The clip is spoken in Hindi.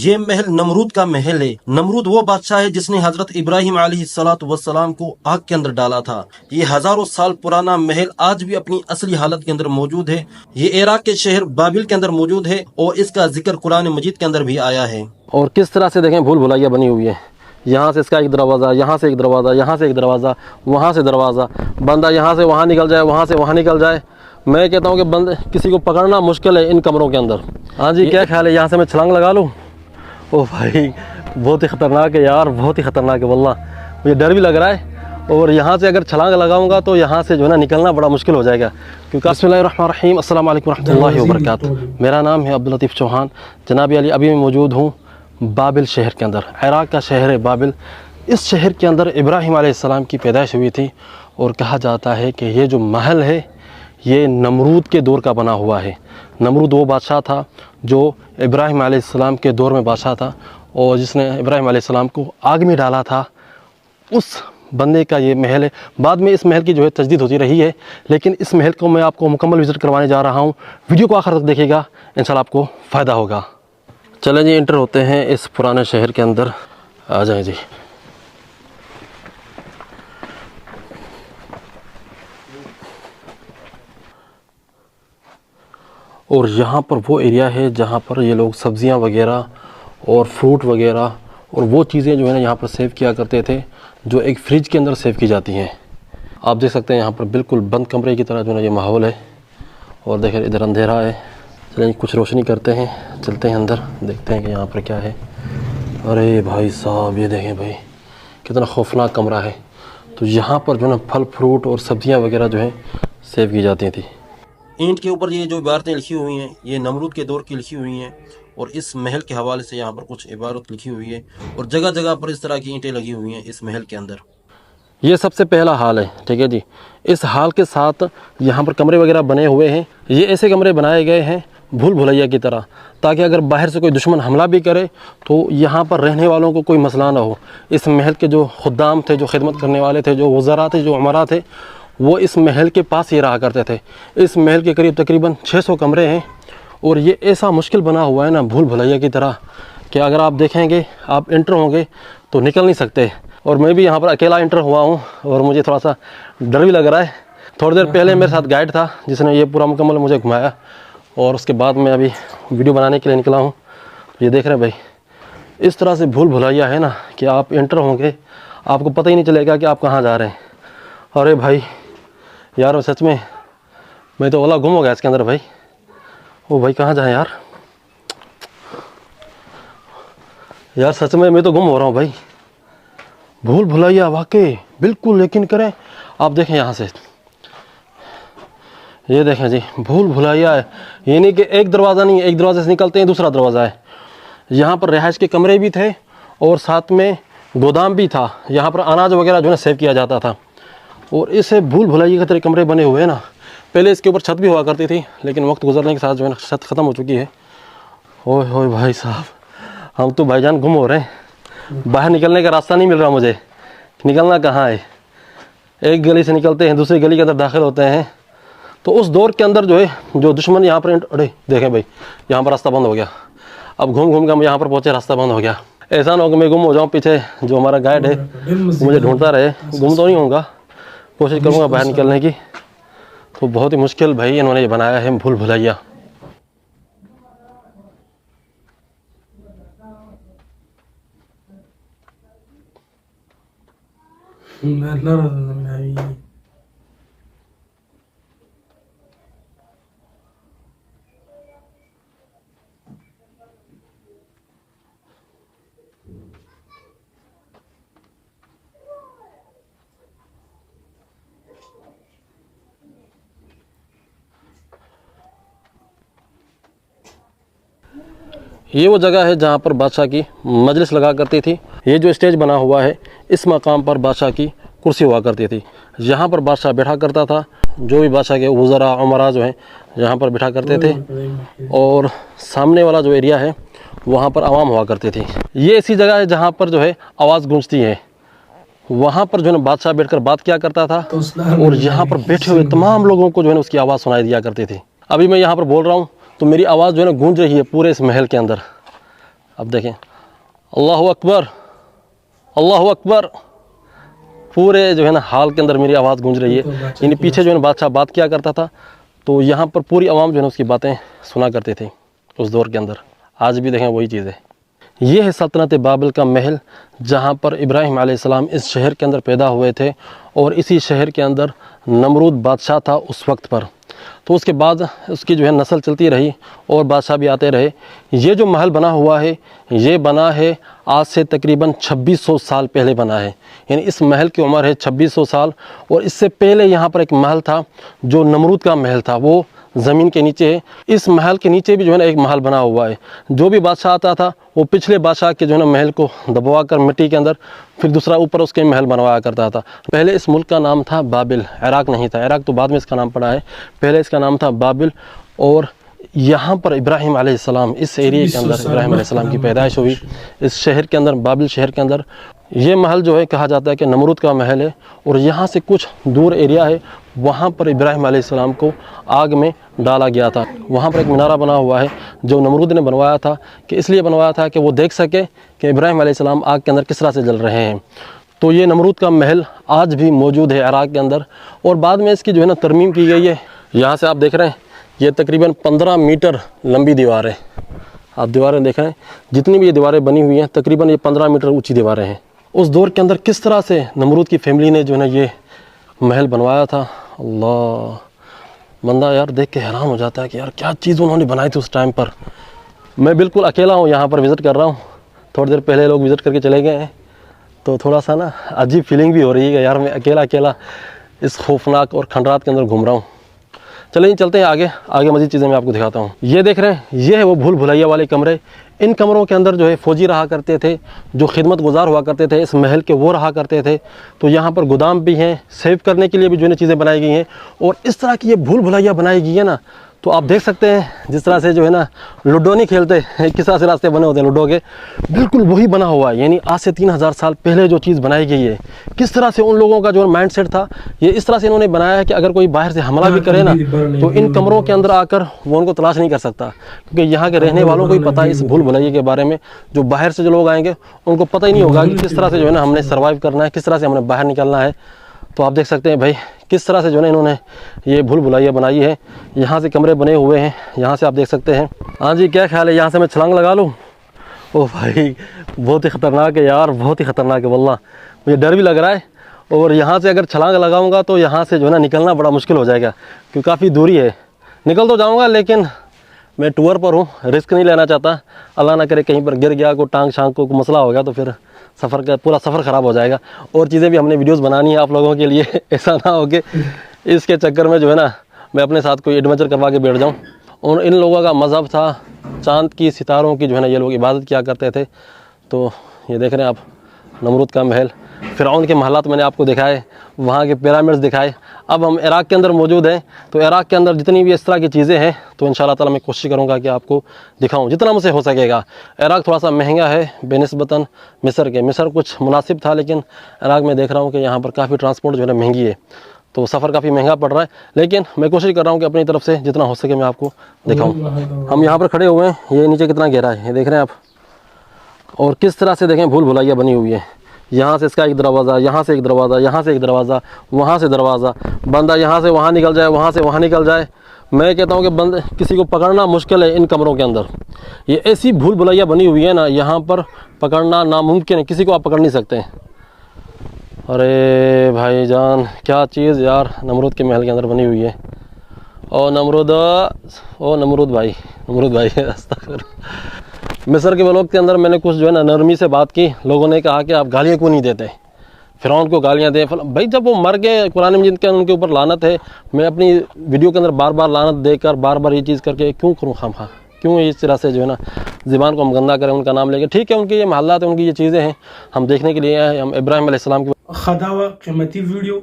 ये महल नमरूद का महल है। नमरूद वो बादशाह है जिसने हजरत इब्राहिम अलैहिस्सलाम को आग के अंदर डाला था। ये हजारों साल पुराना महल आज भी अपनी असली हालत के अंदर मौजूद है। ये इराक के शहर बाबिल के अंदर मौजूद है और इसका जिक्र कुरान मजीद के अंदर भी आया है। और किस तरह से देखें भूल भुलैया बनी हुई है। यहाँ से इसका एक दरवाज़ा, यहाँ से एक दरवाज़ा, यहाँ से एक दरवाज़ा, वहाँ से दरवाज़ा, बंदा यहाँ से वहाँ निकल जाए, वहाँ से वहाँ निकल जाए। मैं कहता हूँ कि बंद किसी को पकड़ना मुश्किल है इन कमरों के अंदर। हाँ जी, क्या ख्याल है, यहाँ से मैं छलांग लगा लूँ? ओ भाई बहुत ही ख़तरनाक है यार, बहुत ही ख़तरनाक है वल्लाह, मुझे डर भी लग रहा है। और यहाँ से अगर छलांग लगाऊंगा तो यहाँ से जो है ना निकलना बड़ा मुश्किल हो जाएगा। क्योंकि बिस्मिल्लाहिर्रहमानिर्रहीम, अस्सलाम वालेकुम रहमतुल्लाहि व बरकातुहू। मेरा नाम है अब्दुल लतीफ़ चौहान। जनाब अली, अभी मैं मौजूद हूँ बाबिल शहर के अंदर। इराक़ का शहर है बाबिल। इस शहर के अंदर इब्राहिम अलैहिस्सलाम की पैदाइश हुई थी और कहा जाता है कि ये जो महल है ये नमरूद के दौर का बना हुआ है। नमरूद वो बादशाह था जो इब्राहिम अलैहिस्सलाम के दौर में बादशाह था और जिसने इब्राहिम अलैहिस्सलाम को आग में डाला था, उस बंदे का ये महल है। बाद में इस महल की जो है तजदीद होती रही है, लेकिन इस महल को मैं आपको मुकम्मल विज़िट करवाने जा रहा हूँ। वीडियो को आखिर तक देखिएगा, इंशाल्लाह आपको फ़ायदा होगा। चलें जी, इंटर होते हैं इस पुराने शहर के अंदर। आ जाएँ जी। और यहाँ पर वो एरिया है जहाँ पर ये लोग सब्ज़ियाँ वगैरह और फ्रूट वगैरह और वो चीज़ें जो है ना यहाँ पर सेव किया करते थे, जो एक फ्रिज के अंदर सेव की जाती हैं। आप देख सकते हैं यहाँ पर बिल्कुल बंद कमरे की तरह जो है ना ये माहौल है। और देखें इधर अंधेरा है। चलिए कुछ रोशनी करते हैं, चलते हैं अंदर, देखते हैं कि यहाँ पर क्या है। अरे भाई साहब, ये देखें भाई कितना खौफनाक कमरा है। तो यहाँ पर जो है ना फल फ्रूट और सब्ज़ियाँ वगैरह जो है सेव की जाती थी। ईंट के ऊपर ये जो इबारतें लिखी हुई हैं ये नमरूद के दौर की लिखी हुई हैं और इस महल के हवाले से यहाँ पर कुछ इबारत लिखी हुई है और जगह जगह पर इस तरह की ईंटें लगी हुई हैं इस महल के अंदर। ये सबसे पहला हाल है, ठीक है जी। इस हाल के साथ यहाँ पर कमरे वगैरह बने हुए हैं। ये ऐसे कमरे बनाए गए हैं भूल भुलैया की तरह, ताकि अगर बाहर से कोई दुश्मन हमला भी करे तो यहाँ पर रहने वालों को कोई मसला ना हो। इस महल के जो खुद्दाम थे, जो खिदमत करने वाले थे, जो वज़रा थे, जो उमरा थे, वो इस महल के पास ही रहा करते थे। इस महल के करीब तकरीबन 600 कमरे हैं और ये ऐसा मुश्किल बना हुआ है ना भूल भुलैया की तरह कि अगर आप देखेंगे, आप इंटर होंगे तो निकल नहीं सकते। और मैं भी यहाँ पर अकेला इंटर हुआ हूँ और मुझे थोड़ा सा डर भी लग रहा है। थोड़ी देर पहले मेरे साथ गाइड था जिसने ये पूरा मुकम्मल मुझे घुमाया और उसके बाद मैं अभी वीडियो बनाने के लिए निकला हूँ। ये देख रहे हैं भाई, इस तरह से भूल भुलैया है ना कि आप इंटर होंगे, आपको पता ही नहीं चलेगा कि आप कहाँ जा रहे हैं। अरे भाई यार, सच में मैं तो ओला गुम हो गया इसके अंदर भाई। ओ भाई कहाँ जाए यार, यार सच में मैं तो गुम हो रहा हूँ भाई। भूल भुलैया वाकई बिल्कुल यकीन करें। आप देखें यहाँ से, ये देखें जी, भूल भुलैया है। ये नहीं कि एक दरवाज़ा नहीं है, एक दरवाजे से निकलते हैं दूसरा दरवाज़ा है। यहाँ पर रिहाइश के कमरे भी थे और साथ में गोदाम भी था। यहाँ पर अनाज वगैरह जो है सेव किया जाता था। और इसे भूल भुलैया के तरह कमरे बने हुए हैं ना। पहले इसके ऊपर छत भी हुआ करती थी, लेकिन वक्त गुजरने के साथ जो है ना छत ख़त्म हो चुकी है। ओए होए भाई साहब, हम तो भाईजान गुम हो रहे हैं। बाहर निकलने का रास्ता नहीं मिल रहा मुझे, निकलना कहाँ है। एक गली से निकलते हैं दूसरी गली के अंदर दाखिल होते हैं तो उस दौर के अंदर जो है जो दुश्मन यहाँ पर, अरे देखें भाई यहाँ पर रास्ता बंद हो गया। अब घूम घूम कर हम यहाँ पर पहुँचे, रास्ता बंद हो गया। ऐसा ना हो कि मैं गुम हो जाऊँ, पीछे जो हमारा गाइड है मुझे ढूंढता रहे। गुम तो नहीं होऊंगा, कोशिश करूँगा बाहर निकलने की। तो बहुत ही मुश्किल भाई इन्होंने ये बनाया है भूल भुलैया। ये वो जगह है जहाँ पर बादशाह की मजलिस लगा करती थी। ये जो स्टेज बना हुआ है, इस मकाम पर बादशाह की कुर्सी हुआ करती थी। यहाँ पर बादशाह बैठा करता था जो भी बादशाह के वज़रा उमरा जो हैं यहाँ पर बिठा करते थे, और सामने वाला जो एरिया है वहाँ पर आवाम हुआ करते थे। ये ऐसी जगह है जहाँ पर जो है आवाज़ गूंजती है। वहाँ पर जो है ना बादशाह बैठकर बात किया करता था, और यहाँ पर बैठे हुए तमाम लोगों को जो है ना उसकी आवाज़ सुनाई दिया करती थी। अभी मैं यहाँ पर बोल रहा हूँ तो मेरी आवाज़ जो है ना गूंज रही है पूरे इस महल के अंदर। अब देखें, अल्लाहु अकबर, अल्लाहु अकबर, पूरे जो है ना हाल के अंदर मेरी आवाज़ गूंज रही है। यानी पीछे जो है ना बादशाह बात किया करता था, तो यहाँ पर पूरी आवाम जो है ना उसकी बातें सुना करते थे उस दौर के अंदर। आज भी देखें वही चीज़ है। ये है सल्तनत बाबिल का महल, जहाँ पर इब्राहिम अलैहिस्सलाम इस शहर के अंदर पैदा हुए थे, और इसी शहर के अंदर नमरूद बादशाह था उस वक्त पर। तो उसके बाद उसकी जो है नस्ल चलती रही और बादशाह भी आते रहे। ये जो महल बना हुआ है, ये बना है आज से तकरीबन 2600 साल पहले बना है। यानी इस महल की उम्र है 2600 साल। और इससे पहले यहाँ पर एक महल था जो नमरूद का महल था, वो ज़मीन के नीचे है। इस महल के नीचे भी जो है ना एक महल बना हुआ है। जो भी बादशाह आता था वो पिछले बादशाह के जो है ना महल को दबवा कर मिट्टी के अंदर फिर दूसरा ऊपर उसके महल बनवाया करता था। पहले इस मुल्क का नाम था बाबिल, इराक नहीं था। इराक तो बाद में इसका नाम पड़ा है, पहले इसका नाम था बाबिल। और यहाँ पर इब्राहिम अलैहिस्सलाम, इस एरिया के अंदर इब्राहिम अलैहिस्सलाम की पैदाइश हुई, इस शहर के अंदर, बाबिल शहर के अंदर। ये महल जो है कहा जाता है कि नमरूद का महल है। और यहाँ से कुछ दूर एरिया है, वहाँ पर इब्राहिम अलैहिस्सलाम को आग में डाला गया था। वहाँ पर एक मीनारा बना हुआ है जो नमरूद ने बनवाया था, कि इसलिए बनवाया था कि वो देख सके कि इब्राहिम अलैहिस्सलाम आग के अंदर किस तरह से जल रहे हैं। तो ये नमरूद का महल आज भी मौजूद है इराक के अंदर। और बाद में इसकी जो है ना तरमीम की गई है। यहाँ से आप देख रहे हैं ये तकरीबन 15 मीटर लंबी दीवार है। आप दीवारें देख रहे हैं, जितनी भी ये दीवारें बनी हुई हैं तकरीबन ये 15 मीटर ऊंची दीवारें हैं। उस दौर के अंदर किस तरह से नमरूद की फैमिली ने जो है ना ये महल बनवाया था, अल्लाह, बंदा यार देख के हैरान हो जाता है कि यार क्या चीज़ उन्होंने बनाई थी उस टाइम पर। मैं बिल्कुल अकेला हूँ, यहाँ पर विज़िट कर रहा हूँ। थोड़ी देर पहले लोग विज़िट करके चले गए हैं, तो थोड़ा सा ना अजीब फीलिंग भी हो रही है कि यार मैं अकेला अकेला इस खौफनाक और खंडरात के अंदर घूम रहा हूँ। चलिए चलते हैं आगे, आगे मज़ीद चीज़ें मैं आपको दिखाता हूँ। ये देख रहे हैं, ये है वो भूल भुलैया वाले कमरे। इन कमरों के अंदर जो है फ़ौजी रहा करते थे, जो खिदमत गुजार हुआ करते थे इस महल के, वो रहा करते थे। तो यहाँ पर गोदाम भी हैं, सेव करने के लिए भी जो है चीज़ें बनाई गई हैं। और इस तरह की ये भूल भुलैया बनाई गई है ना, तो आप देख सकते हैं जिस तरह से जो है ना लूडो नहीं खेलते, किस तरह से रास्ते बने होते हैं लूडो के, बिल्कुल वही बना हुआ है। यानी आज से 3000 साल पहले जो चीज़ बनाई गई है, किस तरह से उन लोगों का जो माइंड सेट था, ये इस तरह से इन्होंने बनाया है कि अगर कोई बाहर से हमला भी करे ना, तो इन कमरों के अंदर आकर वो उनको तलाश नहीं कर सकता, क्योंकि यहाँ के रहने वालों को ही पता है इस भूल भुलैया के बारे में। जो बाहर से जो लोग आएंगे उनको पता ही नहीं होगा कि किस तरह से जो है ना हमने सर्वाइव करना है, किस तरह से हमने बाहर निकलना है। तो आप देख सकते हैं भाई किस तरह से जो है इन्होंने ये भूल भुलैया बनाई है। यहाँ से कमरे बने हुए हैं, यहाँ से आप देख सकते हैं। हाँ जी, क्या ख्याल है, यहाँ से मैं छलांग लगा लूँ? ओ भाई बहुत ही ख़तरनाक है यार, बहुत ही ख़तरनाक है वल्लाह, मुझे डर भी लग रहा है। और यहाँ से अगर छलांग लगाऊंगा तो यहाँ से जो है ना निकलना बड़ा मुश्किल हो जाएगा, क्योंकि काफ़ी दूरी है। निकल तो जाऊँगा लेकिन मैं टूर पर हूँ, रिस्क नहीं लेना चाहता। अल्लाह ना करे कहीं पर गिर गया, को टांग शांग को मसला हो गया तो फिर सफ़र का पूरा सफ़र ख़राब हो जाएगा। और चीज़ें भी हमने वीडियोस बनानी है आप लोगों के लिए, ऐसा ना हो कि इसके चक्कर में जो है ना मैं अपने साथ कोई एडवेंचर करवा के बैठ जाऊँ। और इन लोगों का मज़हब था चाँद की, सितारों की जो है ना ये लोग इबादत किया करते थे। तो ये देख रहे हैं आप नमरूद का महल, फ़िरऔन के महलात मैंने आपको दिखाए, वहाँ के पिरामिड्स दिखाए। अब हम इराक़ के अंदर मौजूद हैं, तो इराक़ के अंदर जितनी भी इस तरह की चीज़ें हैं तो इंशाअल्लाह ताला मैं कोशिश करूँगा कि आपको दिखाऊँ जितना मुझसे हो सकेगा। इराक़ थोड़ा सा महंगा है बेनिस्बतन मिस्र के। मिस्र कुछ मुनासिब था, लेकिन इराक़ में देख रहा हूँ कि यहाँ पर काफ़ी ट्रांसपोर्ट जो है महंगी है, तो सफ़र काफ़ी महंगा पड़ रहा है। लेकिन मैं कोशिश कर रहा हूँ कि अपनी तरफ से जितना हो सके मैं आपको दिखाऊँ। हम यहाँ पर खड़े हुए हैं, ये नीचे कितना गहरा है ये देख रहे हैं आप। और किस तरह से देखें भूल भुलैया बनी हुई है। यहाँ से इसका एक दरवाज़ा, यहाँ से एक दरवाज़ा, यहाँ से एक दरवाज़ा, वहाँ से दरवाज़ा, बंदा यहाँ से वहाँ निकल जाए, वहाँ से वहाँ निकल जाए। मैं कहता हूँ कि बंद किसी को पकड़ना मुश्किल है इन कमरों के अंदर। ये ऐसी भूल भुलैया बनी हुई है ना, यहाँ पर पकड़ना नामुमकिन है, किसी को आप पकड़ नहीं सकते। अरे भाईजान क्या चीज़ यार नमरूद के महल के अंदर बनी हुई है। ओ नमरूद भाई, नमरूद भाई मिस्र के वक्त के अंदर मैंने कुछ जो है ना नरमी से बात की। लोगों ने कहा कि आप गालियाँ क्यों नहीं देते, फ़िरऔन को गालियाँ दें। भाई जब वो मर गए, कुरान मजीद के उनके ऊपर लानत है। मैं अपनी वीडियो के अंदर बार बार लानत देकर बार बार ये चीज़ करके क्यों करूँ खामखा, क्यों इस तरह से जो है ना ज़बान को हम गंदा करें उनका नाम लेकर। ठीक है, उनकी ये महल्लात है, उनकी ये चीज़ें हैं, हम देखने के लिए आए हैं, हम इब्राहिम अलैहिस्सलाम की खदावा कीमती वीडियो